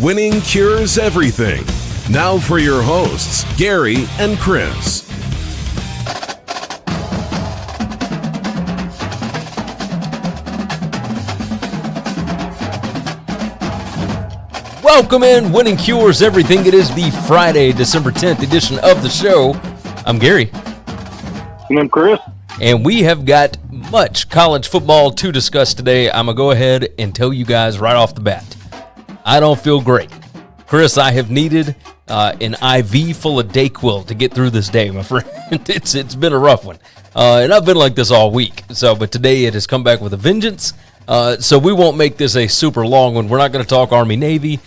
Winning cures everything. Now for your hosts, Gary and Chris. Welcome in, Winning Cures Everything. It is the Friday, December 10th edition of the show. I'm Gary. And I'm Chris. And we have got much college football to discuss today. I'm going to go ahead and tell you guys right off the bat. I don't feel great. Chris, I have needed an IV full of Dayquil to get through this day, my friend. It's been a rough one. And I've been like this all week. But today it has come back with a vengeance. So we won't make this a super long one. We're not going to talk Army-Navy.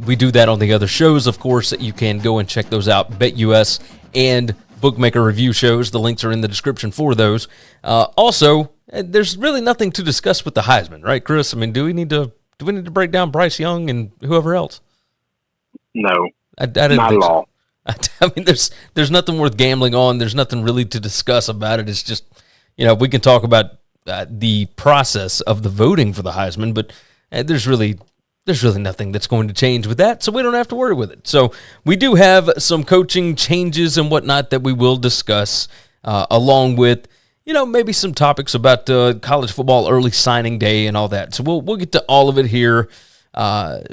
We do that on the other shows, of course. You can go and check those out. BetUS and Bookmaker review shows. The links are in the description for those. Also, there's really nothing to discuss with the Heisman, right, Chris? I mean, do we need to break down Bryce Young and whoever else? No, I didn't not think at all. So. I mean, there's nothing worth gambling on. There's nothing really to discuss about it. It's just, we can talk about the process of the voting for the Heisman, but there's really nothing that's going to change with that, so we don't have to worry with it. So we do have some coaching changes and whatnot that we will discuss, along with, maybe some topics about college football early signing day and all that. So we'll get to all of it here. And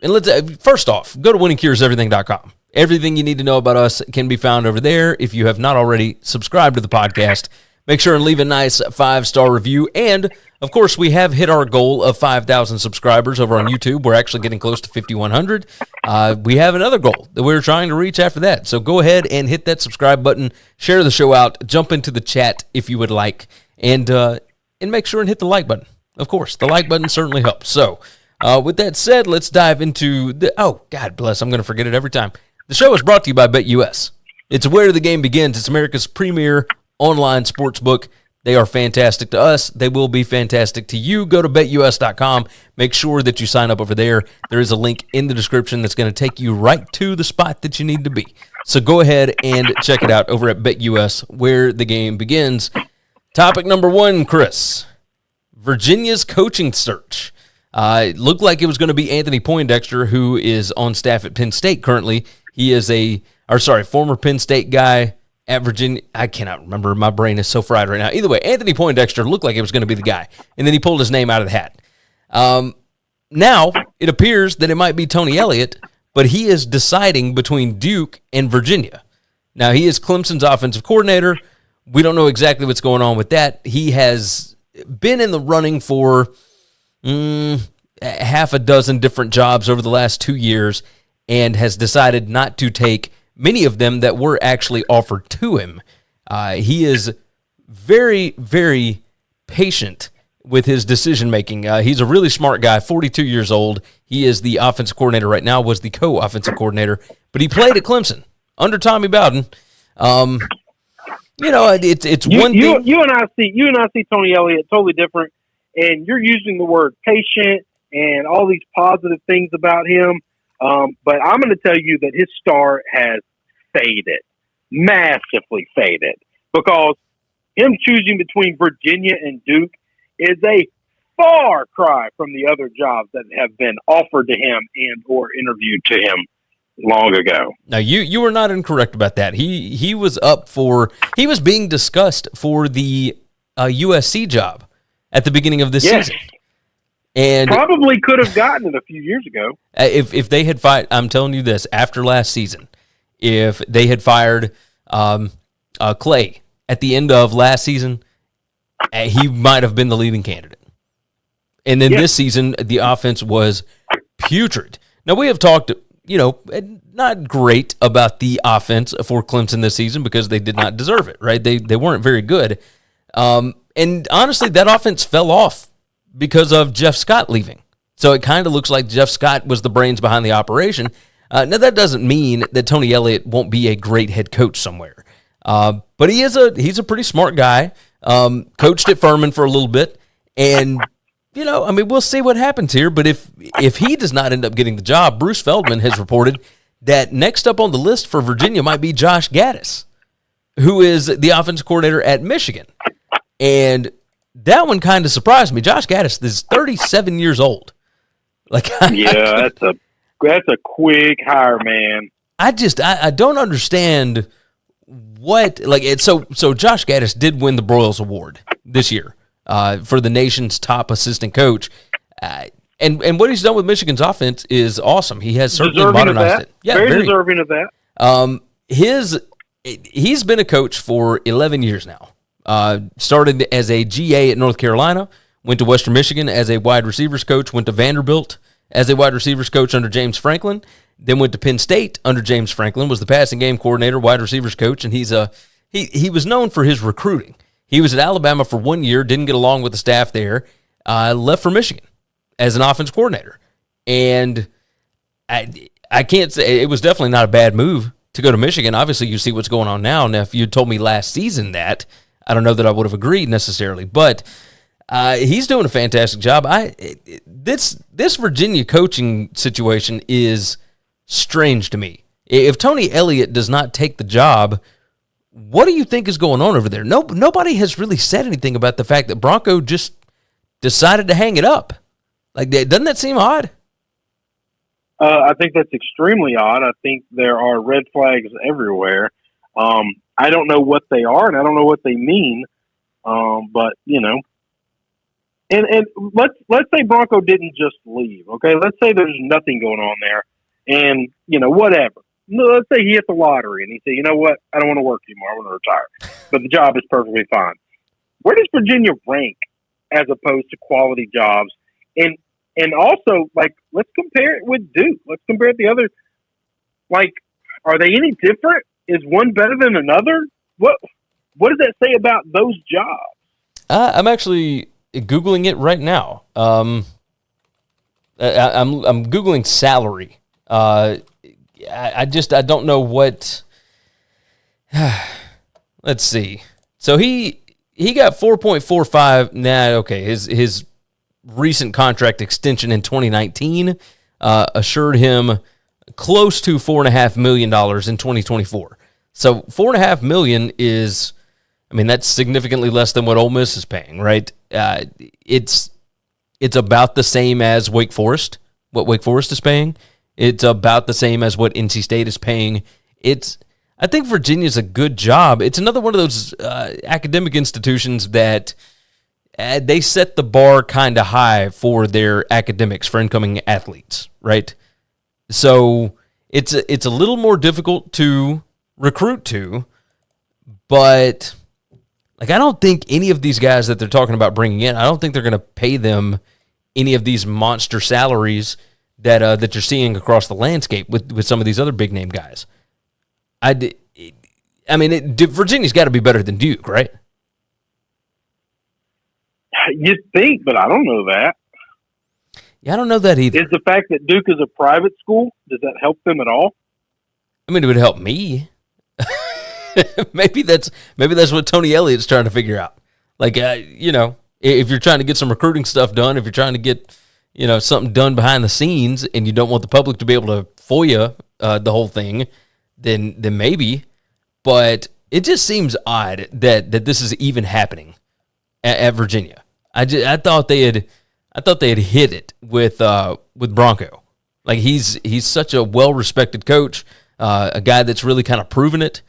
let's first off, go to winningcureseverything.com. Everything you need to know about us can be found over there. If you have not already subscribed to the podcast, make sure and leave a nice 5-star review. And, of course, we have hit our goal of 5,000 subscribers over on YouTube. We're actually getting close to 5,100. We have another goal that we're trying to reach after that. So go ahead and hit that subscribe button, share the show out, jump into the chat if you would like, and make sure and hit the like button. Of course, the like button certainly helps. So with that said, let's dive into God bless, I'm going to forget it every time. The show is brought to you by BetUS. It's where the game begins. It's America's premier online sportsbook. They are fantastic to us. They will be fantastic to you. Go to BetUS.com. Make sure that you sign up over there. There is a link in the description that's going to take you right to the spot that you need to be. So go ahead and check it out over at BetUS, where the game begins. Topic number 1, Chris. Virginia's coaching search. It looked like it was going to be Anthony Poindexter, who is on staff at Penn State currently. He is former Penn State guy at Virginia. I cannot remember. My brain is so fried right now. Either way, Anthony Poindexter looked like it was going to be the guy, and then he pulled his name out of the hat. Now, it appears that it might be Tony Elliot, but he is deciding between Duke and Virginia. Now, he is Clemson's offensive coordinator. We don't know exactly what's going on with that. He has been in the running for half a dozen different jobs over the last 2 years and has decided not to take many of them that were actually offered to him. He is very, very patient with his decision-making. He's a really smart guy, 42 years old. He is the offensive coordinator right now, was the co-offensive coordinator, but he played at Clemson under Tommy Bowden. It's one thing. You and I see Tony Elliott totally different, and you're using the word patient and all these positive things about him. But I'm going to tell you that his star has faded, massively faded, because him choosing between Virginia and Duke is a far cry from the other jobs that have been offered to him and or interviewed to him long ago. Now, you were not incorrect about that. He was being discussed for the USC job at the beginning of this season. And probably could have gotten it a few years ago. If they had fired, I'm telling you this, after last season, if they had fired Clay at the end of last season, he might have been the leading candidate. And then this season, the offense was putrid. Now, we have talked, not great about the offense for Clemson this season because they did not deserve it, right? They weren't very good. And honestly, that offense fell off because of Jeff Scott leaving. So it kind of looks like Jeff Scott was the brains behind the operation. Now, that doesn't mean that Tony Elliott won't be a great head coach somewhere. But he's a pretty smart guy, coached at Furman for a little bit. And, we'll see what happens here. But if he does not end up getting the job, Bruce Feldman has reported that next up on the list for Virginia might be Josh Gattis, who is the offensive coordinator at Michigan. And that one kind of surprised me. Josh Gattis is 37 years old. That's a quick hire, man. I don't understand what, like, it's so Josh Gattis did win the Broyles Award this year for the nation's top assistant coach. And what he's done with Michigan's offense is awesome. He has certainly modernized it. Yeah, very deserving of that. He's been a coach for 11 years now. Started as a GA at North Carolina, went to Western Michigan as a wide receivers coach, went to Vanderbilt as a wide receivers coach under James Franklin, then went to Penn State under James Franklin, was the passing game coordinator, wide receivers coach, and he was known for his recruiting. He was at Alabama for 1 year, didn't get along with the staff there, left for Michigan as an offense coordinator. And I can't say, it was definitely not a bad move to go to Michigan. Obviously, you see what's going on now. Now, if you told me last season that, I don't know that I would have agreed necessarily, but he's doing a fantastic job. This Virginia coaching situation is strange to me. If Tony Elliot does not take the job, what do you think is going on over there? Nobody has really said anything about the fact that Bronco just decided to hang it up. Like, doesn't that seem odd? I think that's extremely odd. I think there are red flags everywhere. I don't know what they are, and I don't know what they mean. But you know, and let's say Bronco didn't just leave. Okay, let's say there's nothing going on there, and you know, whatever. Let's say he hit the lottery and he said, you know what, I don't want to work anymore. I want to retire, but the job is perfectly fine. Where does Virginia rank as opposed to quality jobs? And also, like, let's compare it with Duke. Let's compare it to the other. Like, are they any different? Is one better than another? What does that say about those jobs? I'm actually Googling it right now. I'm Googling salary. I don't know what. Let's see. So he got 4.45. Nah, okay. His recent contract extension in 2019 assured him close to $4.5 million in 2024. So $4.5 million is, I mean, that's significantly less than what Ole Miss is paying, right? It's about the same as Wake Forest, what Wake Forest is paying. It's about the same as what NC State is paying. I think Virginia's a good job. It's another one of those academic institutions that they set the bar kind of high for their academics, for incoming athletes, right? So it's a little more difficult to recruit to, but like, I don't think any of these guys that they're talking about bringing in, I don't think they're going to pay them any of these monster salaries that you're seeing across the landscape with some of these other big name guys. Virginia's got to be better than Duke, right? You'd think, but I don't know that. Yeah, I don't know that either. Is the fact that Duke is a private school, does that help them at all? I mean, it would help me. Maybe that's what Tony Elliott's trying to figure out. Like, if you're trying to get some recruiting stuff done, if you're trying to get, something done behind the scenes, and you don't want the public to be able to FOIA the whole thing, then maybe. But it just seems odd that this is even happening at Virginia. I thought they had hit it with Bronco. Like, he's such a well-respected coach, a guy that's really kind of proven it,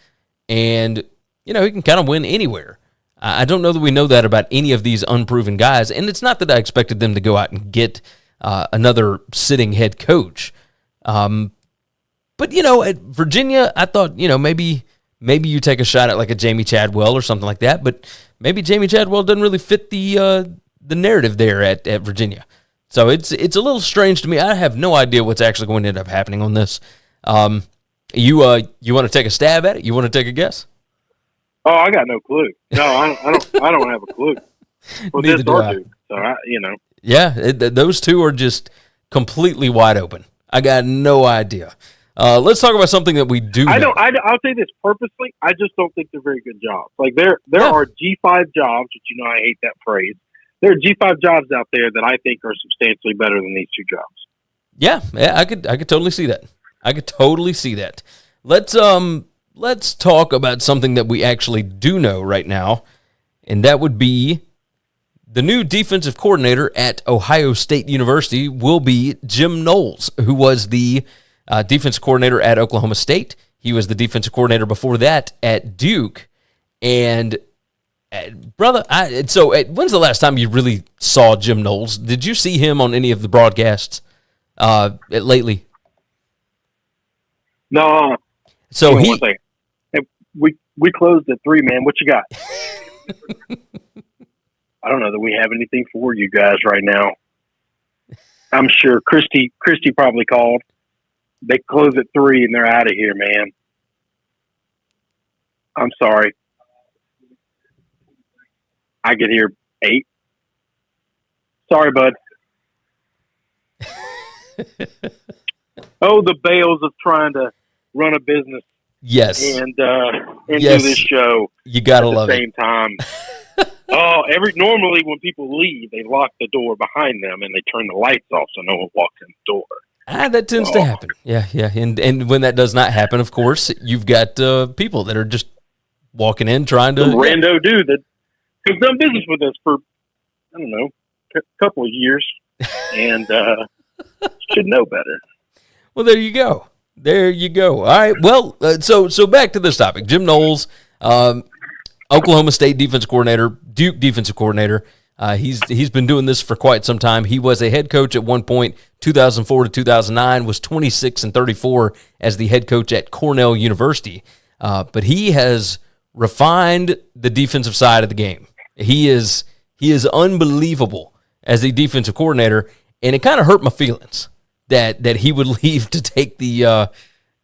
and he can kind of win anywhere. I don't know that we know that about any of these unproven guys, and it's not that I expected them to go out and get another sitting head coach. But at Virginia, I thought maybe you take a shot at like a Jamie Chadwell or something like that, but maybe Jamie Chadwell doesn't really fit the narrative there at Virginia. So it's a little strange to me. I have no idea what's actually going to end up happening on this. You want to take a stab at it? You want to take a guess? Oh, I got no clue. No, I don't have a clue. Well, Neither this do or I. Duke. So Yeah, those two are just completely wide open. I got no idea. Let's talk about something that we do know. I'll say this purposely. I just don't think they're very good jobs. Like, there are G5 jobs, which I hate that phrase. There are G5 jobs out there that I think are substantially better than these two jobs. Yeah, I could totally see that. Let's talk about something that we actually do know right now, and that would be The new defensive coordinator at Ohio State University will be Jim Knowles, who was the defensive coordinator at Oklahoma State. He was the defensive coordinator before that at Duke. And, brother, when's the last time you really saw Jim Knowles? Did you see him on any of the broadcasts lately? No. So Hey, we closed at 3, man. What you got? I don't know that we have anything for you guys right now. I'm sure Christy probably called. They close at 3 and they're out of here, man. I'm sorry. I get here 8. Sorry, bud. The bales of trying to run a business. Yes. And do this show. You gotta love it. At the same time. Normally when people leave, they lock the door behind them and they turn the lights off so no one walks in the door. That tends to happen. Yeah. And when that does not happen, of course, you've got people that are just walking in trying to... Some rando dude that has done business with us for, I don't know, a couple of years and should know better. Well, there you go. All right. Well, so back to this topic. Jim Knowles, Oklahoma State defensive coordinator, Duke defensive coordinator. He's been doing this for quite some time. He was a head coach at one point, 2004 to 2009, was 26-34 as the head coach at Cornell University. But he has refined the defensive side of the game. He is unbelievable as a defensive coordinator, and it kind of hurt my feelings that he would leave to take the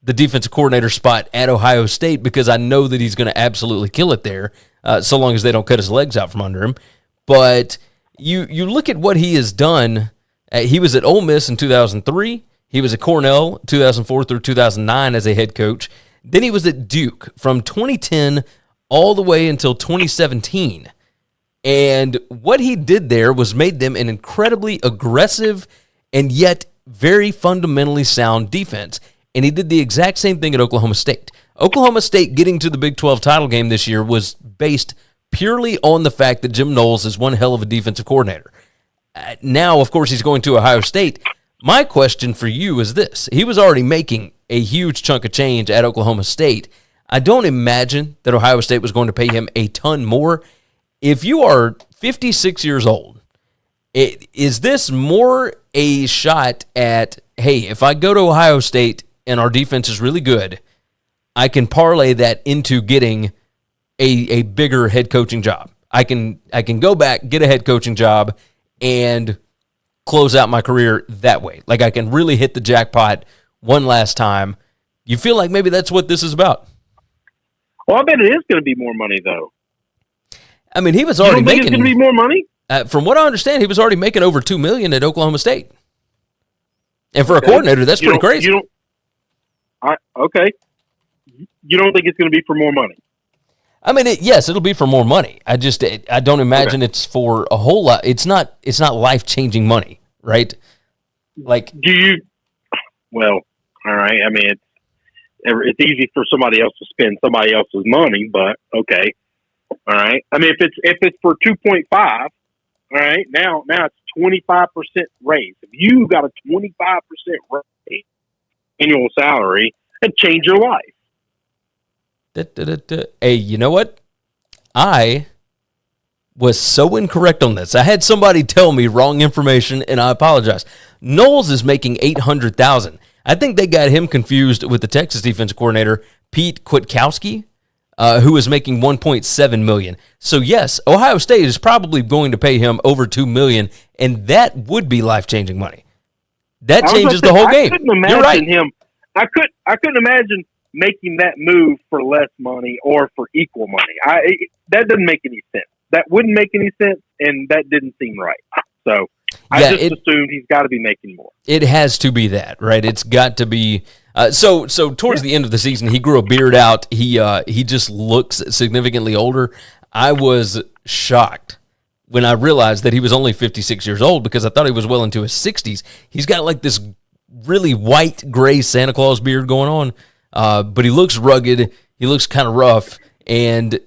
defensive coordinator spot at Ohio State, because I know that he's going to absolutely kill it there, so long as they don't cut his legs out from under him. But you look at what he has done. He was at Ole Miss in 2003. He was at Cornell 2004 through 2009 as a head coach. Then he was at Duke from 2010 all the way until 2017. And what he did there was made them an incredibly aggressive and yet very fundamentally sound defense. And he did the exact same thing at Oklahoma State. Oklahoma State getting to the Big 12 title game this year was based purely on the fact that Jim Knowles is one hell of a defensive coordinator. Now, of course, he's going to Ohio State. My question for you is this. He was already making a huge chunk of change at Oklahoma State. I don't imagine that Ohio State was going to pay him a ton more. If you are 56 years old, is this more a shot at, hey, if I go to Ohio State and our defense is really good, I can parlay that into getting a bigger head coaching job. I can go back, get a head coaching job, and close out my career that way. Like, I can really hit the jackpot one last time. You feel like maybe that's what this is about? Well, I bet it is going to be more money, though. I mean, he was already making... it's going to be more money? From what I understand, he was already making over $2 million at Oklahoma State. And for a coordinator, that's pretty crazy. Okay. You don't think it's going to be for more money? I mean, yes, it'll be for more money. I don't imagine it's for a whole lot. It's not life-changing money, right? Like, well, all right. I mean, it's easy for somebody else to spend somebody else's money, but okay. All right. I mean, if it's for 2.5, all right, now it's 25% raise. If you got a 25% raise annual salary, it'd change your life. Hey, you know what? I was so incorrect on this. I had somebody tell me wrong information, and I apologize. Knowles is making $800,000. I think they got him confused with the Texas defensive coordinator, Pete Kwiatkowski, who is making $1.7 million. So yes, Ohio State is probably going to pay him over $2 million, and that would be life-changing money. That changes the whole game. You're right. I couldn't imagine making that move for less money or for equal money. That doesn't make any sense. That wouldn't make any sense, and that didn't seem right. So I assumed he's got to be making more. It has to be that, right? It's got to be. So towards the end of the season, he grew a beard out. He just looks significantly older. I was shocked when I realized that he was only 56 years old, because I thought he was well into his 60s. He's got like this really white, gray Santa Claus beard going on, but he looks rugged. He looks kind of rough, and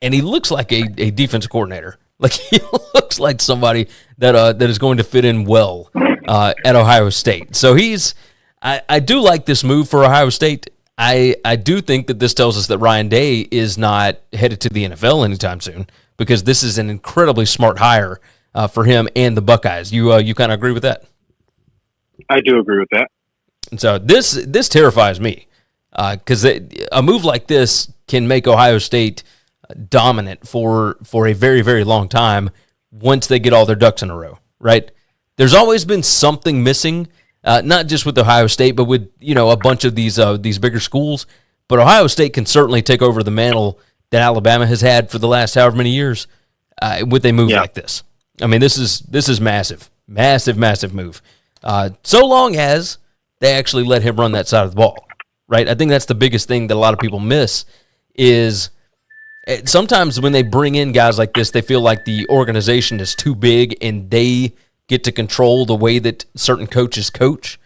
he looks like a defensive coordinator. Like, he looks like somebody that is going to fit in well at Ohio State. So I do like this move for Ohio State. I do think that this tells us that Ryan Day is not headed to the NFL anytime soon, because this is an incredibly smart hire for him and the Buckeyes. You kind of agree with that? I do agree with that. And so this terrifies me, because a move like this can make Ohio State dominant for a very, very long time once they get all their ducks in a row, right? There's always been something missing, not just with Ohio State, but with a bunch of these bigger schools. But Ohio State can certainly take over the mantle that Alabama has had for the last however many years with a move like this. I mean, this is massive, massive, massive move. So long as they actually let him run that side of the ball, right? I think that's the biggest thing that a lot of people miss is sometimes when they bring in guys like this, they feel like the organization is too big and they get to control the way that certain coaches coach.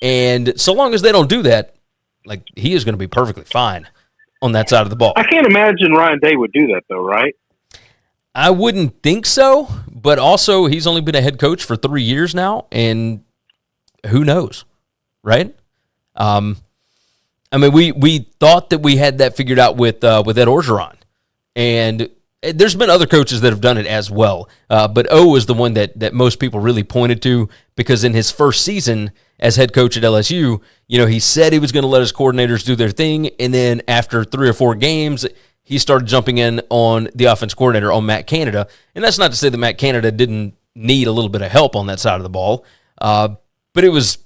And so long as they don't do that, like, he is going to be perfectly fine on that side of the ball. I can't imagine Ryan Day would do that, though, right? I wouldn't think so, but also he's only been a head coach for 3 years now, and who knows, right? I mean, we thought that we had that figured out with Ed Orgeron, and there's been other coaches that have done it as well, but O is the one that most people really pointed to, because in his first season as head coach at LSU, he said he was going to let his coordinators do their thing, and then after 3 or 4 games, he started jumping in on the offense coordinator, on Matt Canada. And that's not to say that Matt Canada didn't need a little bit of help on that side of the ball, but it was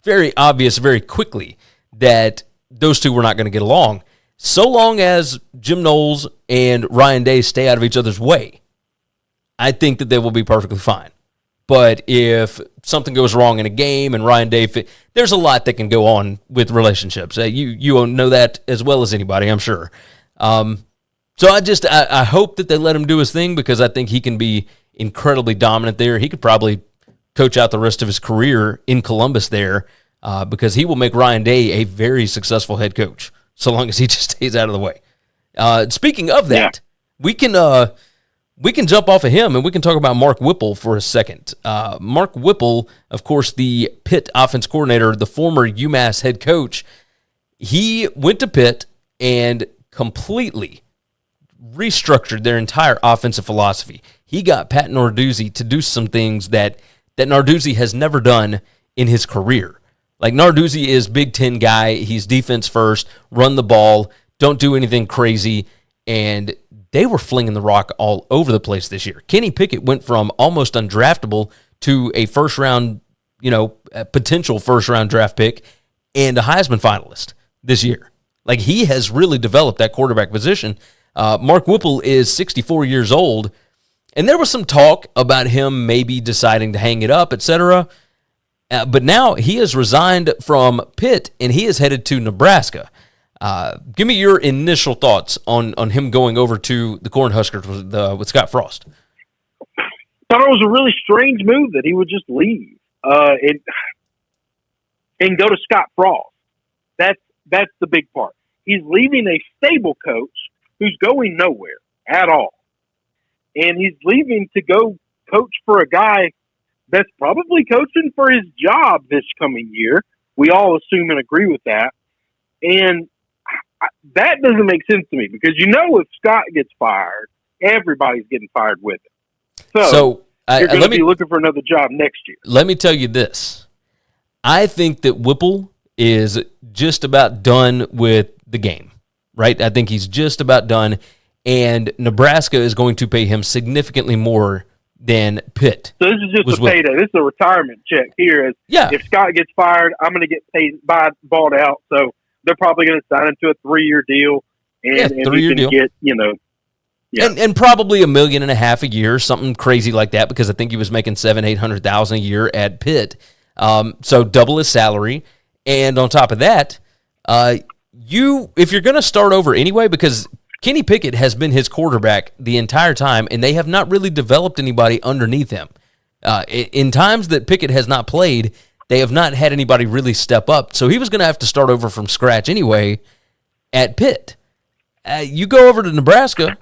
very obvious very quickly that those two were not going to get along. So long as Jim Knowles and Ryan Day stay out of each other's way, I think that they will be perfectly fine. But if something goes wrong in a game and Ryan Day, there's a lot that can go on with relationships. You know that as well as anybody, I'm sure. So I hope that they let him do his thing, because I think he can be incredibly dominant there. He could probably coach out the rest of his career in Columbus there, because he will make Ryan Day a very successful head coach, so long as he just stays out of the way. Speaking of that, we can jump off of him and we can talk about Mark Whipple for a second. Mark Whipple, of course, the Pitt offense coordinator, the former UMass head coach, he went to Pitt and completely restructured their entire offensive philosophy. He got Pat Narduzzi to do some things that Narduzzi has never done in his career. Like, Narduzzi is Big Ten guy. He's defense first, run the ball, don't do anything crazy, and they were flinging the rock all over the place this year. Kenny Pickett went from almost undraftable to a first-round, a potential first-round draft pick and a Heisman finalist this year. Like, he has really developed that quarterback position. Mark Whipple is 64 years old, and there was some talk about him maybe deciding to hang it up, etc. But now he has resigned from Pitt, and he is headed to Nebraska. Give me your initial thoughts on him going over to the Cornhuskers with Scott Frost. Thought it was a really strange move that he would just leave and go to Scott Frost. That's the big part. He's leaving a stable coach who's going nowhere at all. And he's leaving to go coach for a guy that's probably coaching for his job this coming year. We all assume and agree with that. And that doesn't make sense to me, because if Scott gets fired, everybody's getting fired with him. So you're going to be looking for another job next year. Let me tell you this. I think that Whipple is just about done with the game, right? I think he's just about done, and Nebraska is going to pay him significantly more than Pitt. So this is just a payday. This is a retirement check here. If Scott gets fired, I'm going to get bought out. So they're probably going to sign him to a 3-year deal, and he can get, and probably $1.5 million a year, something crazy like that, because I think he was making $700,000-800,000 a year at Pitt. So double his salary, and on top of that, if you're going to start over anyway, because Kenny Pickett has been his quarterback the entire time, and they have not really developed anybody underneath him. In times that Pickett has not played, they have not had anybody really step up. So he was going to have to start over from scratch anyway at Pitt. You go over to Nebraska,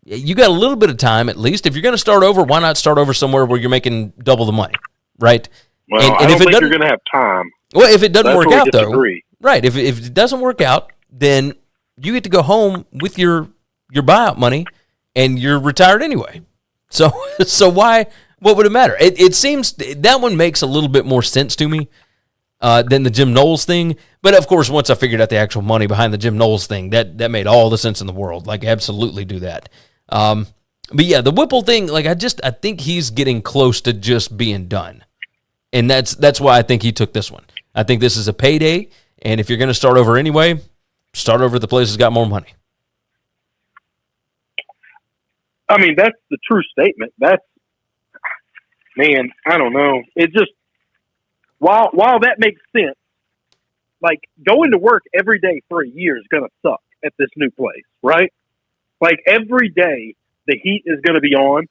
you got a little bit of time at least. If you're going to start over, why not start over somewhere where you're making double the money, right? Well, and I don't think you're going to have time. Well, if it doesn't That's work where out, we though, disagree. right? If it doesn't work out, then you get to go home with your buyout money, and you're retired anyway. So why? What would it matter? It seems that one makes a little bit more sense to me than the Jim Knowles thing. But of course, once I figured out the actual money behind the Jim Knowles thing, that made all the sense in the world. Like, absolutely do that. But yeah, the Whipple thing, like, I think he's getting close to just being done, and that's why I think he took this one. I think this is a payday, and if you're going to start over anyway, start over at the place that's got more money. I mean, that's the true statement. Man, I don't know. It just, while that makes sense, like, going to work every day for a year is going to suck at this new place, right? Like, every day the heat is going to be on.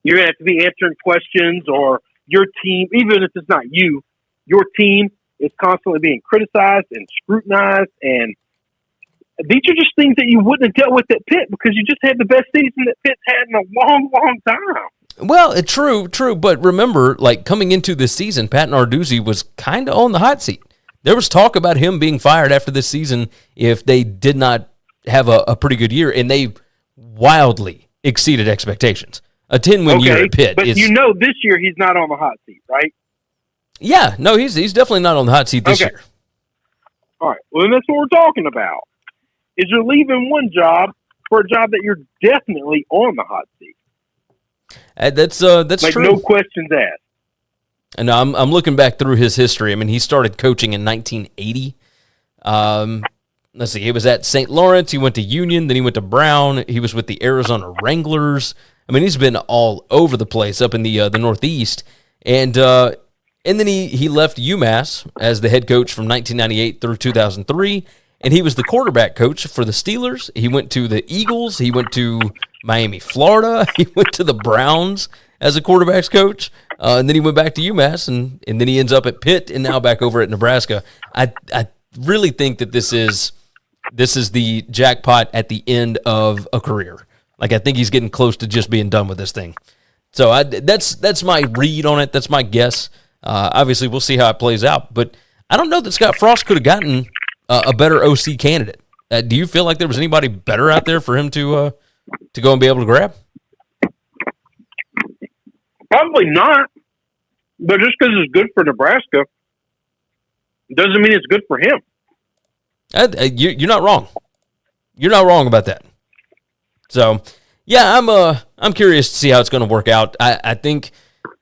You're going to have to be answering questions, or your team, even if it's not you, your team is constantly being criticized and scrutinized, and these are just things that you wouldn't have dealt with at Pitt because you just had the best season that Pitt's had in a long, long time. Well, true, but remember, like, coming into this season, Pat Narduzzi was kind of on the hot seat. There was talk about him being fired after this season if they did not have a pretty good year, and they wildly exceeded expectations. A 10-win year at Pitt. But this year he's not on the hot seat, right? Yeah, no, he's definitely not on the hot seat this year. All right, well, then that's what we're talking about. Is you're leaving one job for a job that you're definitely on the hot seat. That's like, true. No questions asked. And I'm looking back through his history. I mean, he started coaching in 1980. Let's see, he was at St. Lawrence. He went to Union. Then he went to Brown. He was with the Arizona Wranglers. I mean, he's been all over the place up in the Northeast. And then he left UMass as the head coach from 1998 through 2003. And he was the quarterback coach for the Steelers. He went to the Eagles. He went to Miami, Florida. He went to the Browns as a quarterback's coach. And then he went back to UMass, and then he ends up at Pitt and now back over at Nebraska. I really think that this is the jackpot at the end of a career. Like, I think he's getting close to just being done with this thing. So that's my read on it. That's my guess. Obviously, we'll see how it plays out. But I don't know that Scott Frost could have gotten a better OC candidate. Do you feel like there was anybody better out there for him to go and be able to grab? Probably not. But just because it's good for Nebraska doesn't mean it's good for him. You're not wrong. You're not wrong about that. So, yeah, I'm curious to see how it's going to work out. I think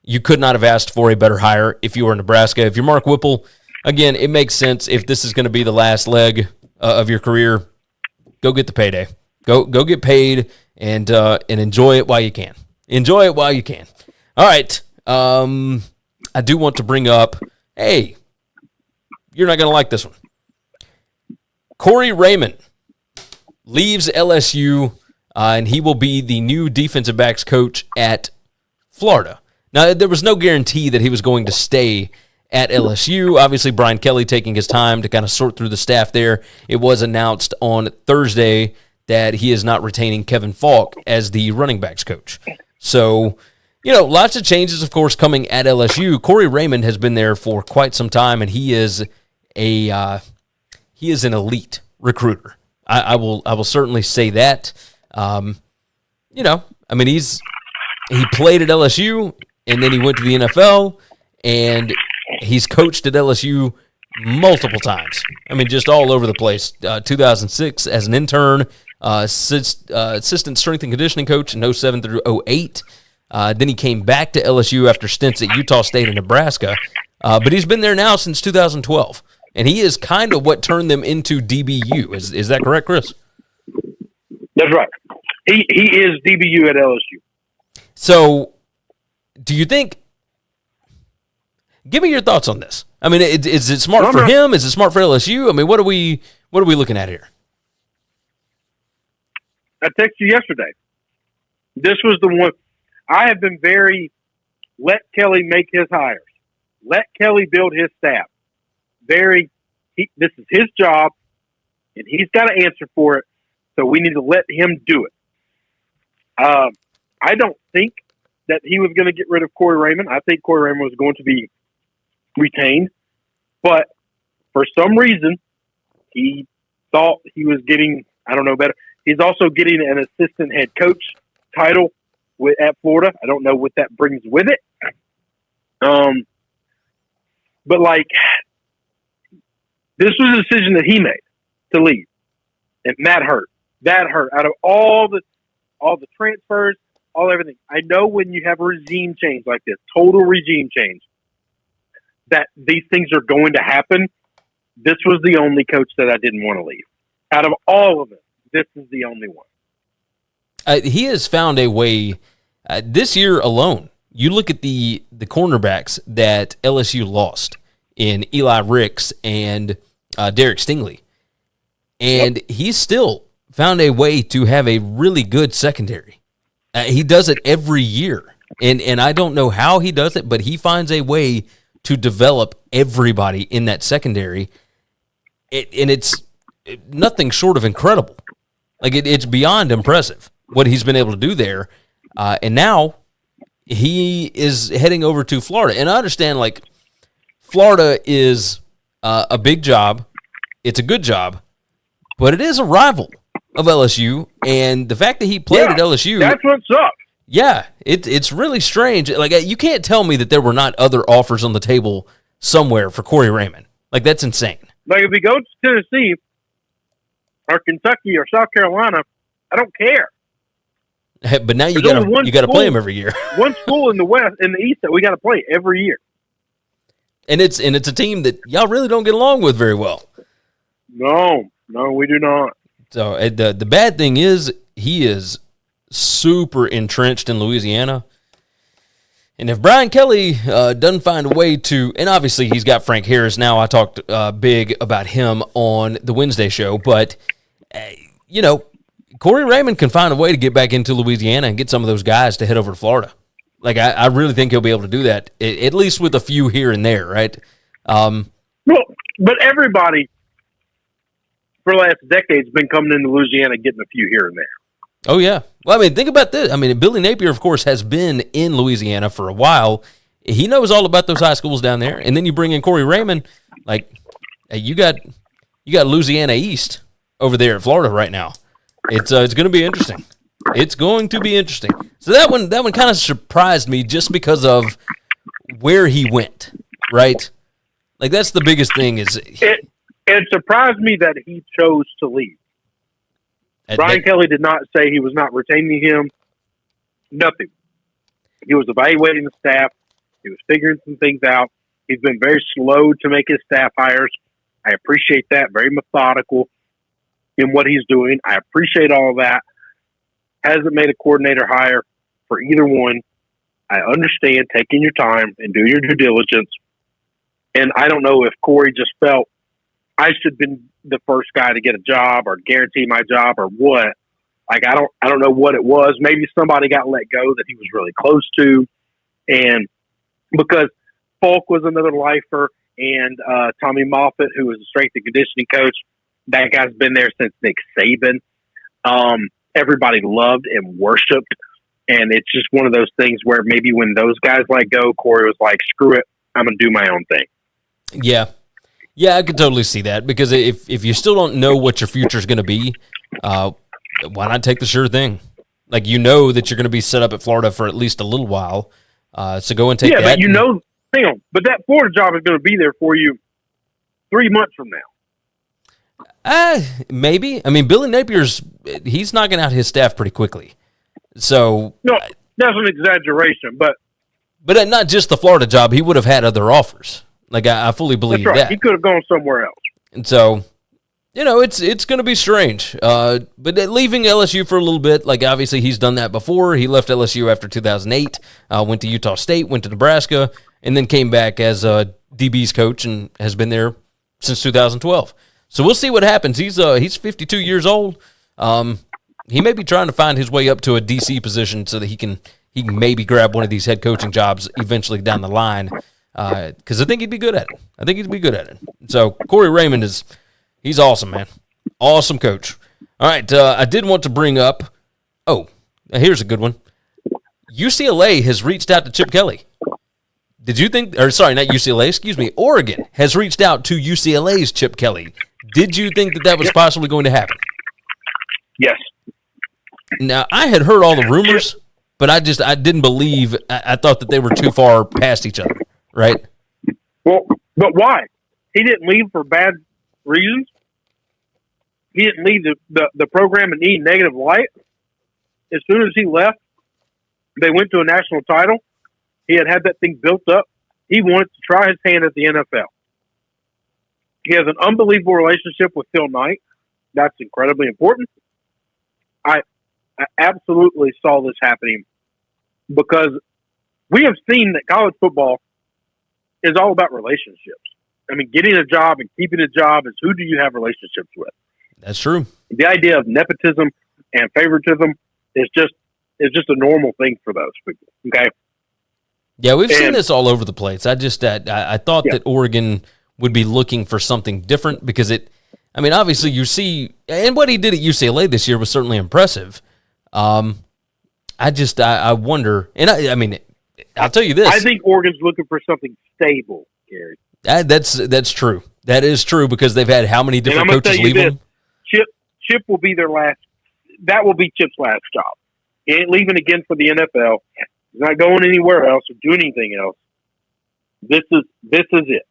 you could not have asked for a better hire if you were Nebraska. If you're Mark Whipple, again, it makes sense. If this is going to be the last leg of your career, go get the payday. Go get paid and enjoy it while you can. Enjoy it while you can. All right. I do want to bring up, hey, you're not going to like this one. Corey Raymond leaves LSU, and he will be the new defensive backs coach at Florida. Now, there was no guarantee that he was going to stay at LSU. Obviously, Brian Kelly taking his time to kind of sort through the staff there. It was announced on Thursday that he is not retaining Kevin Falk as the running backs coach. So, lots of changes, of course, coming at LSU. Corey Raymond has been there for quite some time, and he is an elite recruiter. I will certainly say that. He played at LSU, and then he went to the NFL, and he's coached at LSU multiple times. I mean, just all over the place. 2006 as an intern, assistant strength and conditioning coach in 07 through 08. Then he came back to LSU after stints at Utah State and Nebraska. But he's been there now since 2012. And he is kind of what turned them into DBU. Is that correct, Chris? That's right. He is DBU at LSU. So, do you think? Give me your thoughts on this. I mean, is it smart for him? Is it smart for LSU? I mean, what are we looking at here? I texted you yesterday. This was the one. I have been very let Kelly make his hires. Let Kelly build his staff. This is his job, and he's got to answer for it. So we need to let him do it. I don't think that he was going to get rid of Corey Raymond. I think Corey Raymond was going to be retained. But for some reason, he thought he was getting, I don't know, better. He's also getting an assistant head coach title at Florida. I don't know what that brings with it. But like, this was a decision that he made to leave. And that hurt. That hurt. Out of all the transfers, everything. I know when you have a regime change like this, total regime change, that these things are going to happen. This was the only coach that I didn't want to leave. Out of all of them, this is the only one. He has found a way this year alone. You look at the cornerbacks that LSU lost in Eli Ricks and Derek Stingley, and he's still found a way to have a really good secondary. He does it every year, and I don't know how he does it, but he finds a way to develop everybody in that secondary, and it's nothing short of incredible. Like, it's beyond impressive what he's been able to do there, and now he is heading over to Florida. And I understand, like, Florida is a big job. It's a good job, but it is a rival of LSU, and the fact that he played at LSU, that's what's up. Yeah, it's really strange. Like, you can't tell me that there were not other offers on the table somewhere for Corey Raymond. Like, that's insane. Like, if he goes to Tennessee or Kentucky or South Carolina, I don't care. But now you got to play him every year. One school in the West, in the East, that we got to play every year. And it's a team that y'all really don't get along with very well. No, we do not. So the bad thing is he is super entrenched in Louisiana. And if Brian Kelly doesn't find a way to, and obviously he's got Frank Harris now. I talked big about him on the Wednesday show, but Corey Raymond can find a way to get back into Louisiana and get some of those guys to head over to Florida. Like, I really think he'll be able to do that, at least with a few here and there, right? Well, but everybody for the last decade has been coming into Louisiana, getting a few here and there. Oh, yeah. Well, I mean, think about this. I mean, Billy Napier, of course, has been in Louisiana for a while. He knows all about those high schools down there. And then you bring in Corey Raymond. Like, you got Louisiana East over there in Florida right now. It's going to be interesting. It's going to be interesting. So that one kind of surprised me just because of where he went, right? Like, that's the biggest thing is it surprised me that he chose to leave. Brian Kelly did not say he was not retaining him. Nothing. He was evaluating the staff. He was figuring some things out. He's been very slow to make his staff hires. I appreciate that. Very methodical in what he's doing. I appreciate all of that. Hasn't made a coordinator hire for either one. I understand taking your time and doing your due diligence. And I don't know if Corey just felt I should have been the first guy to get a job or guarantee my job or what. Like, I don't know what it was. Maybe somebody got let go that he was really close to. And because Falk was another lifer and Tommy Moffitt, who was a strength and conditioning coach, that guy's been there since Nick Saban. Everybody loved and worshiped. And it's just one of those things where maybe when those guys let go, Corey was like, screw it, I'm going to do my own thing. Yeah. Yeah, I could totally see that because if you still don't know what your future is going to be, why not take the sure thing? Like, you know that you're going to be set up at Florida for at least a little while, so go and take that. Yeah, but hang on, but that Florida job is going to be there for you 3 months from now. Maybe. I mean, Billy Napier's he's knocking out his staff pretty quickly. So no, that's an exaggeration, but not just the Florida job. He would have had other offers. Like, I fully believe that's right. that. He could have gone somewhere else. And so, it's going to be strange. But leaving LSU for a little bit, like, obviously he's done that before. He left LSU after 2008, went to Utah State, went to Nebraska, and then came back as a DB's coach and has been there since 2012. So we'll see what happens. He's 52 years old. He may be trying to find his way up to a DC position so that he can maybe grab one of these head coaching jobs eventually down the line. Because I think he'd be good at it. So Corey Raymond he's awesome, man. Awesome coach. All right, I did want to bring up, Now, here's a good one. UCLA has reached out to Chip Kelly. Did you think, or sorry, not UCLA, excuse me, Oregon has reached out to UCLA's Chip Kelly. Did you think that was possibly going to happen? Yes. Now, I had heard all the rumors, but I didn't believe, I thought that they were too far past each other, right? Well, but why? He didn't leave for bad reasons. He didn't leave the program in any negative light. As soon as he left, they went to a national title. He had that thing built up. He wanted to try his hand at the NFL. He has an unbelievable relationship with Phil Knight. That's incredibly important. I absolutely saw this happening because we have seen that college football is all about relationships. I mean, getting a job and keeping a job is who do you have relationships with? That's true. The idea of nepotism and favoritism is just a normal thing for those people. Okay. Yeah, we've seen this all over the place. I thought that Oregon would be looking for something different because obviously you see, and what he did at UCLA this year was certainly impressive. I wonder, and I mean, I'll tell you this. I think Oregon's looking for something stable, Gary. That's true. That is true because they've had how many different coaches leave them? Chip will be their last. That will be Chip's last job. He ain't leaving again for the NFL. He's not going anywhere else or doing anything else. This is it.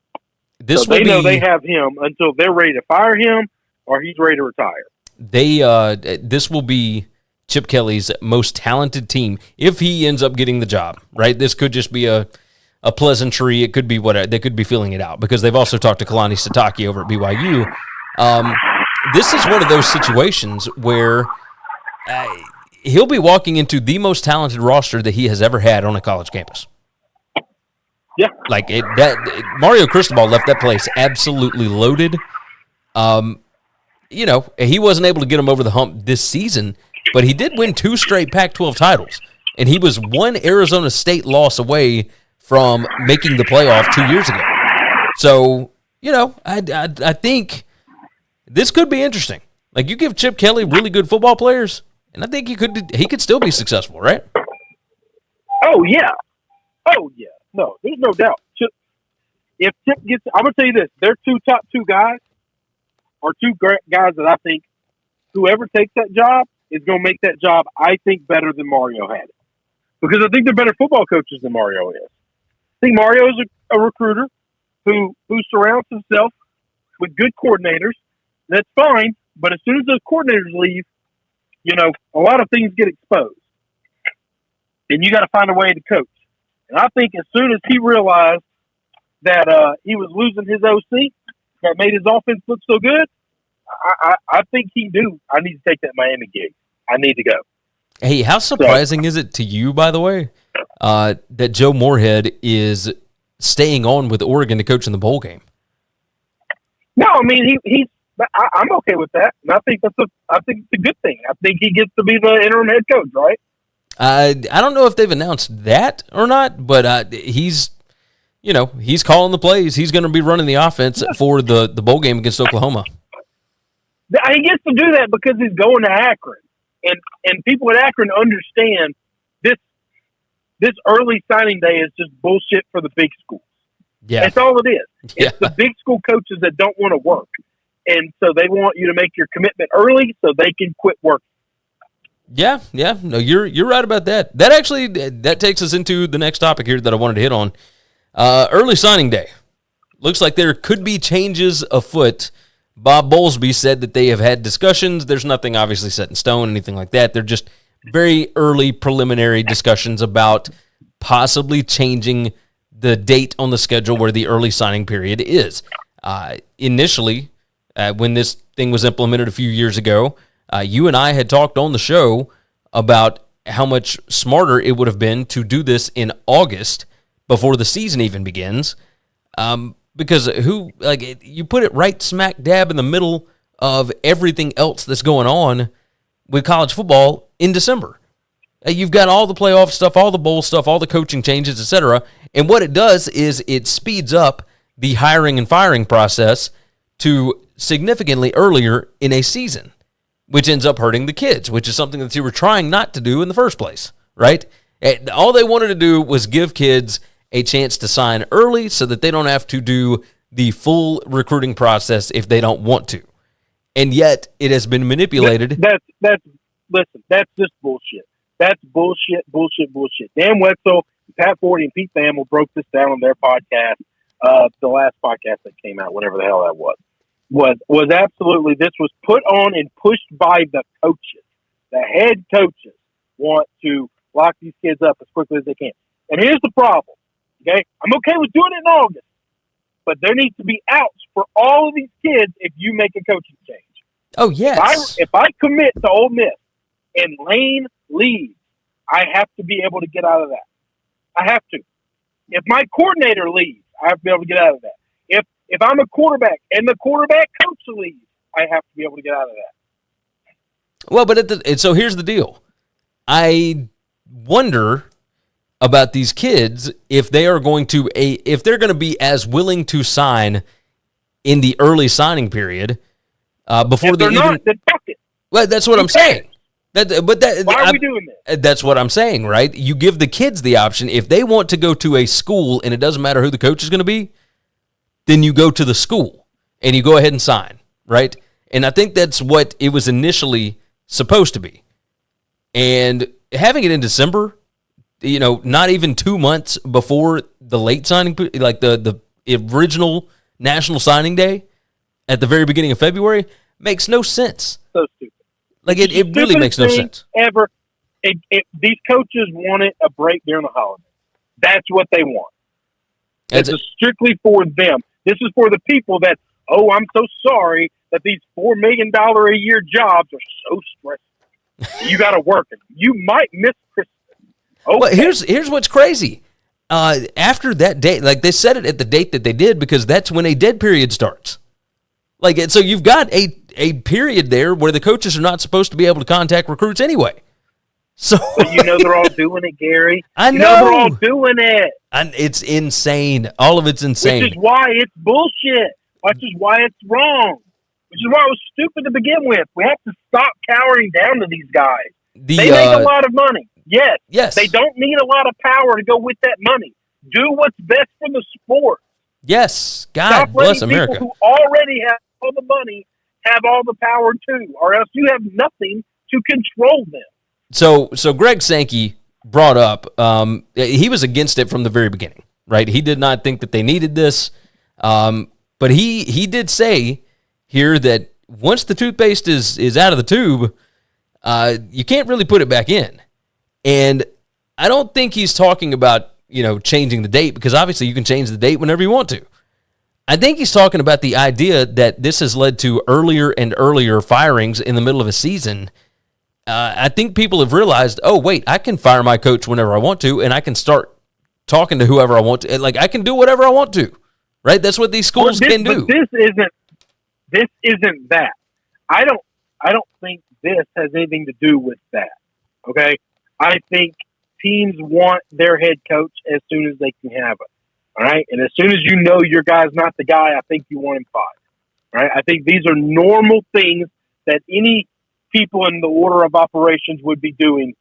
They know they have him until they're ready to fire him or he's ready to retire. This will be Chip Kelly's most talented team if he ends up getting the job, right? This could just be a pleasantry. It could be what they could be feeling it out because they've also talked to Kalani Sitake over at BYU. This is one of those situations where he'll be walking into the most talented roster that he has ever had on a college campus. Yeah, Mario Cristobal left that place absolutely loaded. He wasn't able to get him over the hump this season, but he did win 2 straight Pac-12 titles, and he was 1 Arizona State loss away from making the playoff 2 years ago. So, I think this could be interesting. Like, you give Chip Kelly really good football players, and I think he could still be successful, right? Oh, yeah. No, there's no doubt. If Chip gets, I'm going to tell you this, their top two guys are two guys that I think whoever takes that job is going to make that job, I think, better than Mario had it. Because I think they're better football coaches than Mario is. I think Mario is a recruiter who surrounds himself with good coordinators. That's fine, but as soon as those coordinators leave, a lot of things get exposed. And you got to find a way to coach. And I think as soon as he realized that he was losing his OC that made his offense look so good, I think he knew, I need to take that Miami gig. I need to go. Hey, how surprising is it to you, by the way, that Joe Moorhead is staying on with Oregon to coach in the bowl game? No, I mean, I'm okay with that. And I think it's a good thing. I think he gets to be the interim head coach, right? I don't know if they've announced that or not, but he's calling the plays. He's going to be running the offense for the bowl game against Oklahoma. He gets to do that because he's going to Akron, and people at Akron understand this early signing day is just bullshit for the big schools. Yeah, that's all it is. Yeah. It's the big school coaches that don't want to work, and so they want you to make your commitment early so they can quit working. Yeah. No, you're right about that. That takes us into the next topic here that I wanted to hit on. Early signing day. Looks like there could be changes afoot. Bob Bowlesby said that they have had discussions. There's nothing obviously set in stone, anything like that. They're just very early preliminary discussions about possibly changing the date on the schedule where the early signing period is. Initially, when this thing was implemented a few years ago, you and I had talked on the show about how much smarter it would have been to do this in August before the season even begins. Because you put it right smack dab in the middle of everything else that's going on with college football in December. You've got all the playoff stuff, all the bowl stuff, all the coaching changes, etc. And what it does is it speeds up the hiring and firing process to significantly earlier in a season. which ends up hurting the kids, which is something that you were trying not to do in the first place, right? All they wanted to do was give kids a chance to sign early so that they don't have to do the full recruiting process if they don't want to. And yet it has been manipulated. Listen, that's just bullshit. That's bullshit. Dan Wetzel, Pat Forty, and Pete Thamel broke this down on their podcast. The last podcast that came out, whatever the hell that was absolutely, this was put on and pushed by the coaches. The head coaches want to lock these kids up as quickly as they can. And here's the problem, okay? I'm okay with doing it in August, but there needs to be outs for all of these kids if you make a coaching change. Oh, yes. If I commit to Ole Miss and Lane leaves, I have to be able to get out of that. I have to. If my coordinator leaves, I have to be able to get out of that. If I'm a quarterback and the quarterback coach leaves, I have to be able to get out of that. Well, but so here's the deal. I wonder about these kids if they are going to if they're going to be as willing to sign in the early signing period before if they're not, then fuck it. Well, that's what I'm saying. Why are we doing this? That's what I'm saying, right? You give the kids the option. If they want to go to a school and it doesn't matter who the coach is going to be, then you go to the school and you go ahead and sign, right? And I think that's what it was initially supposed to be. And having it in December, not even 2 months before the late signing, like the original National Signing Day at the very beginning of February, makes no sense. So stupid. Like, it really makes no sense. Ever. These coaches wanted a break during the holidays. That's what they want. This is strictly for them. This is for the people that, I'm so sorry that these $4 million a year jobs are so stressful. You got to work it. You might miss Christmas. Okay. Well, here's what's crazy. After that date, like they said it at the date that they did because that's when a dead period starts. Like, so you've got a period there where the coaches are not supposed to be able to contact recruits anyway. So but they're all doing it, Gary. I know they're all doing it. And it's insane. All of it's insane. Which is why it's bullshit. Which is why it's wrong. Which is why it was stupid to begin with. We have to stop cowering down to these guys. They make a lot of money. Yes. They don't need a lot of power to go with that money. Do what's best for the sport. Yes. God bless America. People who already have all the money have all the power too, or else you have nothing to control them. So Greg Sankey brought up, he was against it from the very beginning, right? He did not think that they needed this, but he did say here that once the toothpaste is out of the tube, you can't really put it back in. And I don't think he's talking about, changing the date, because obviously you can change the date whenever you want to. I think he's talking about the idea that this has led to earlier and earlier firings in the middle of a season. I think people have realized, oh, wait, I can fire my coach whenever I want to, and I can start talking to whoever I want to. Like, I can do whatever I want to, right? That's what these schools can do. But this isn't that. I don't think this has anything to do with that, okay? I think teams want their head coach as soon as they can have it, all right? And as soon as you know your guy's not the guy, I think you want him fired, all right? I think these are normal things that any people in the order of operations would be doing.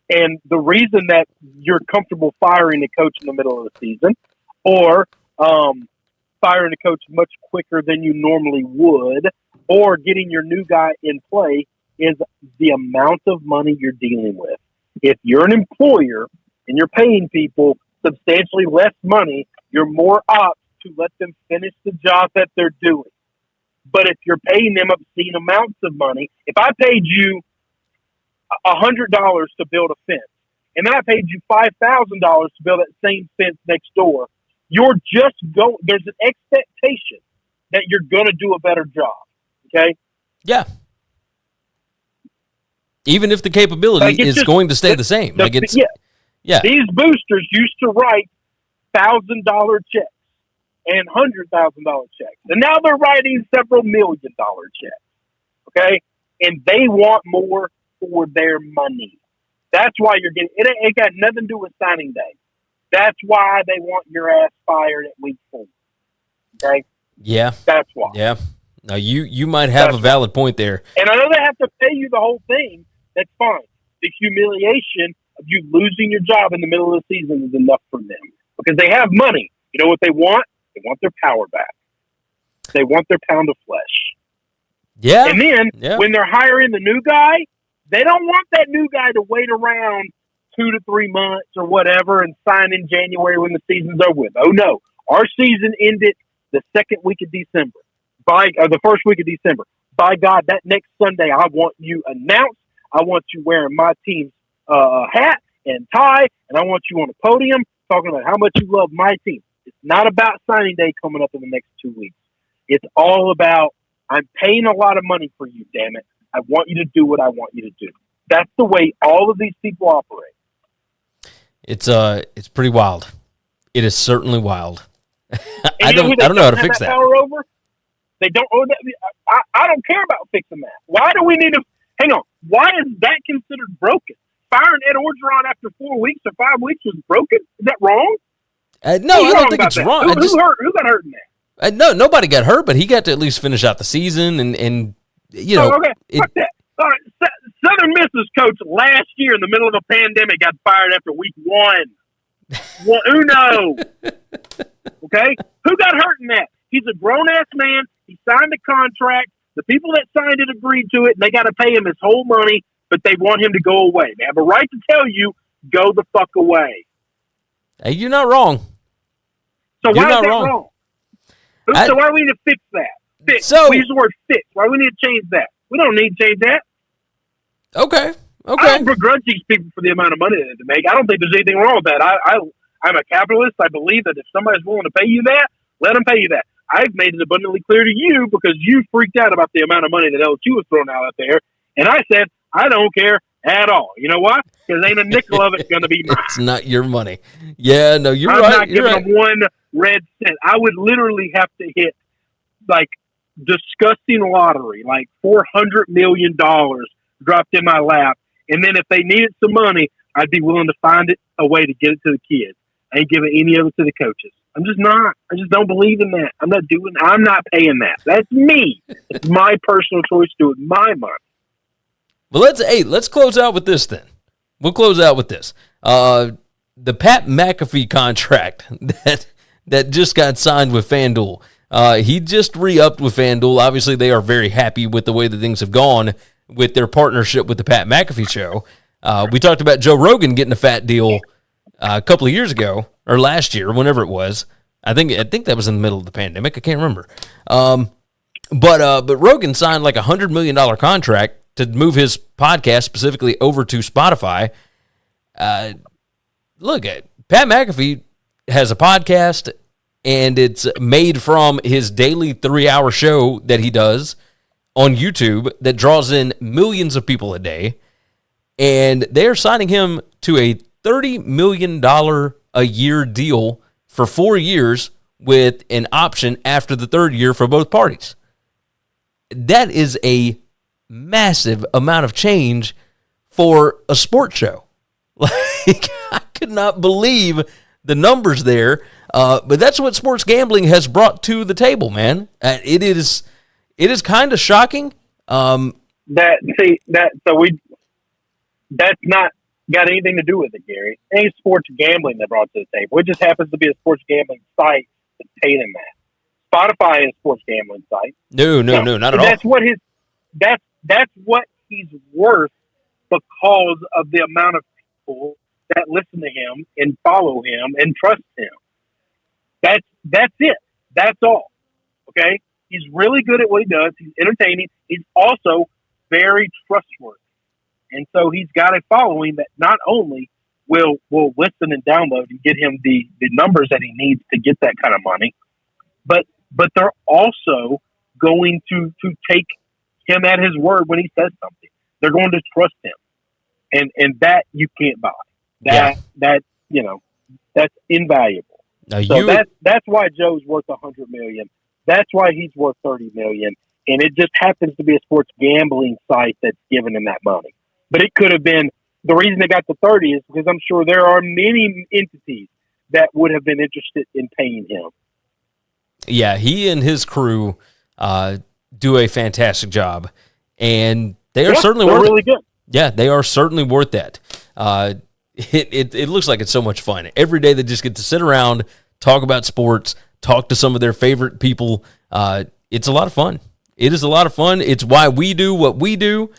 And the reason that you're comfortable firing a coach in the middle of the season or firing a coach much quicker than you normally would or getting your new guy in play is the amount of money you're dealing with. If you're an employer and you're paying people substantially less money, you're more apt to let them finish the job that they're doing. But if you're paying them obscene amounts of money, if I paid you $100 to build a fence, and then I paid you $5,000 to build that same fence next door, there's an expectation that you're going to do a better job. Okay? Yeah. Even if the capability is going to stay the same. Yeah. These boosters used to write $1,000 checks and $100,000 checks. And now they're writing several $1 million checks. Okay? And they want more for their money. That's why you're getting it. It got nothing to do with signing day. That's why they want your ass fired at week 4. Okay? Yeah. That's why. Yeah. Now, you might have a valid point there. And I know they have to pay you the whole thing. That's fine. The humiliation of you losing your job in the middle of the season is enough for them because they have money. You know what they want? They want their power back. They want their pound of flesh. Yeah. And then when they're hiring the new guy, they don't want that new guy to wait around 2 to 3 months or whatever and sign in January when the season's over with. Oh, no. Our season ended the second week of December. The first week of December. By God, that next Sunday, I want you announced. I want you wearing my team's hat and tie, and I want you on a podium talking about how much you love my team. It's not about signing day coming up in the next 2 weeks. It's all about, I'm paying a lot of money for you, damn it. I want you to do what I want you to do. That's the way all of these people operate. It's pretty wild. It is certainly wild. I don't know how to fix that. Power over? They don't own that. I don't care about fixing that. Why do we need to? Hang on. Why is that considered broken? Firing Ed Orgeron after 4 weeks or 5 weeks was broken? Is that wrong? No, I don't think it's wrong. Who got hurt in that? No, nobody got hurt, but he got to at least finish out the season, and you know. Okay, fuck that. All right, Southern Miss's coach last year in the middle of a pandemic got fired after week 1. Well, Uno. Okay? Who got hurt in that? He's a grown-ass man. He signed a contract. The people that signed it agreed to it, and they got to pay him his whole money, but they want him to go away. They have a right to tell you, go the fuck away. Hey, you're not wrong. So why is that wrong? So why do we need to fix that? Fix. We use the word fix. Why do we need to change that? We don't need to change that. Okay. I don't begrudge these people for the amount of money that they make. I don't think there's anything wrong with that. I'm a capitalist. I believe that if somebody's willing to pay you that, let them pay you that. I've made it abundantly clear to you because you freaked out about the amount of money that LSU was throwing out there. And I said, I don't care at all. You know why? Because ain't a nickel of it going to be mine. It's not your money. Yeah, no, you're right. I'm not giving them one red cent. I would literally have to hit, like, disgusting lottery, like $400 million dropped in my lap. And then if they needed some money, I'd be willing to find a way to get it to the kids. I ain't giving any of it to the coaches. I'm just not. I just don't believe in that. I'm not paying that. That's me. It's my personal choice to do it with my money. Well, let's close out with this then. We'll close out with this. The Pat McAfee contract that just got signed with FanDuel. He just re-upped with FanDuel. Obviously, they are very happy with the way that things have gone with their partnership with the Pat McAfee show. We talked about Joe Rogan getting a fat deal a couple of years ago, or last year, whenever it was. I think that was in the middle of the pandemic. I can't remember. But Rogan signed like $100 million contract to move his podcast specifically over to Spotify. Look, Pat McAfee has a podcast, and it's made from his daily 3-hour show that he does on YouTube that draws in millions of people a day. And they're signing him to a $30 million a year deal for 4 years with an option after the third year for both parties. That is a massive amount of change for a sports show. Like, I could not believe the numbers there. But that's what sports gambling has brought to the table, man. It is kind of shocking. That's not got anything to do with it, Gary. It ain't sports gambling that brought it to the table. It just happens to be a sports gambling site that's paying him that. Spotify is a sports gambling site. No, not at all. That's what he's worth because of the amount of people that listen to him and follow him and trust him. That's it. That's all. Okay? He's really good at what he does. He's entertaining. He's also very trustworthy. And so he's got a following that not only will listen and download and get him the numbers that he needs to get that kind of money, but they're also going to take him at his word when he says something. They're going to trust him. And that you can't buy. That's invaluable. That's why Joe's worth $100 million. That's why he's worth $30 million. And it just happens to be a sports gambling site that's giving him that money. But it could have been, the reason they got the 30 is because I'm sure there are many entities that would have been interested in paying him. Yeah, he and his crew, do a fantastic job, and they are certainly worth really it. Good. Yeah, they are certainly worth that. It looks like it's so much fun. Every day they just get to sit around, talk about sports, talk to some of their favorite people. It's a lot of fun. It is a lot of fun. It's why we do what we do.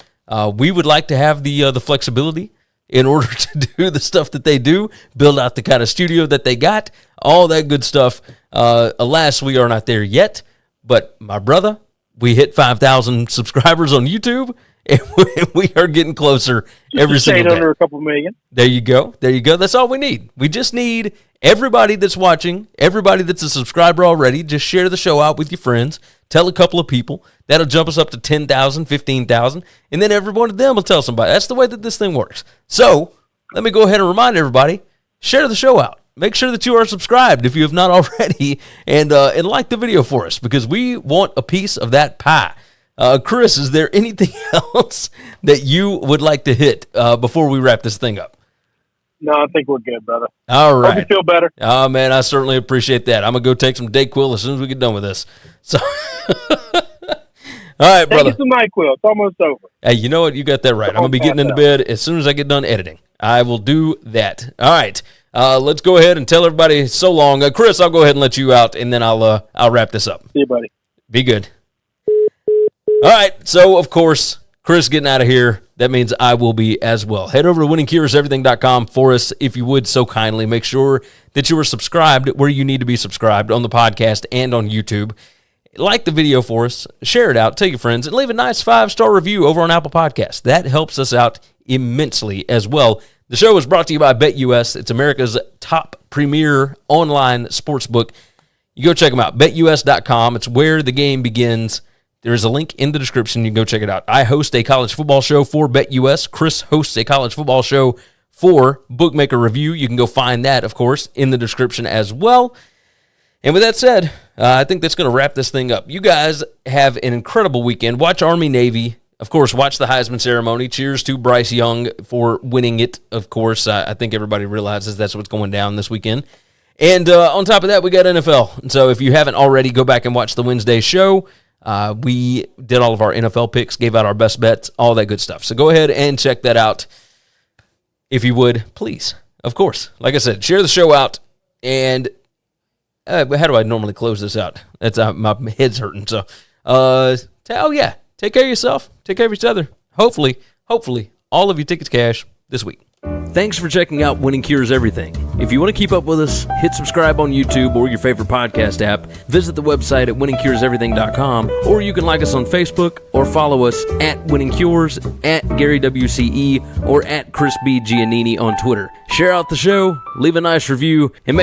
We would like to have the flexibility in order to do the stuff that they do, build out the kind of studio that they got, all that good stuff. Alas, we are not there yet. But my brother, we hit 5,000 subscribers on YouTube, and we are getting closer every single day. Under a couple million. There you go. There you go. That's all we need. We just need everybody that's watching, everybody that's a subscriber already, just share the show out with your friends. Tell a couple of people. That'll jump us up to 10,000, 15,000, and then every one of them will tell somebody. That's the way that this thing works. So let me go ahead and remind everybody, share the show out. Make sure that you are subscribed if you have not already, and like the video for us, because we want a piece of that pie. Chris, is there anything else that you would like to hit before we wrap this thing up? No, I think we're good, brother. All right. Hope you feel better. Oh, man, I certainly appreciate that. I'm going to go take some Dayquil as soon as we get done with this. So, all right, brother. Take some NyQuil. It's almost over. Hey, you know what? You got that right. I'm going to be getting into bed as soon as I get done editing. I will do that. All right. Let's go ahead and tell everybody so long. Chris, I'll go ahead and let you out, and then I'll wrap this up. See you, buddy. Be good. All right. So, of course, Chris getting out of here. That means I will be as well. Head over to winningcureseverything.com for us, if you would so kindly. Make sure that you are subscribed where you need to be subscribed on the podcast and on YouTube. Like the video for us, share it out, tell your friends, and leave a nice 5-star review over on Apple Podcasts. That helps us out immensely as well. The show is brought to you by BetUS. It's America's top premier online sportsbook. You go check them out, betus.com. It's where the game begins. There is a link in the description. You can go check it out. I host a college football show for BetUS. Chris hosts a college football show for Bookmaker Review. You can go find that, of course, in the description as well. And with that said, I think that's going to wrap this thing up. You guys have an incredible weekend. Watch Army-Navy. Of course, watch the Heisman ceremony. Cheers to Bryce Young for winning it, of course. I think everybody realizes that's what's going down this weekend. And on top of that, we got NFL. And so if you haven't already, go back and watch the Wednesday show. We did all of our NFL picks, gave out our best bets, all that good stuff. So go ahead and check that out if you would, please. Of course. Like I said, share the show out. And how do I normally close this out? That's my head's hurting. So, take care of yourself. Take care of each other. Hopefully, all of your tickets cash this week. Thanks for checking out Winning Cures Everything. If you want to keep up with us, hit subscribe on YouTube or your favorite podcast app. Visit the website at winningcureseverything.com, or you can like us on Facebook or follow us at Winning Cures, at Gary WCE, or at Chris B. Giannini on Twitter. Share out the show, leave a nice review, and make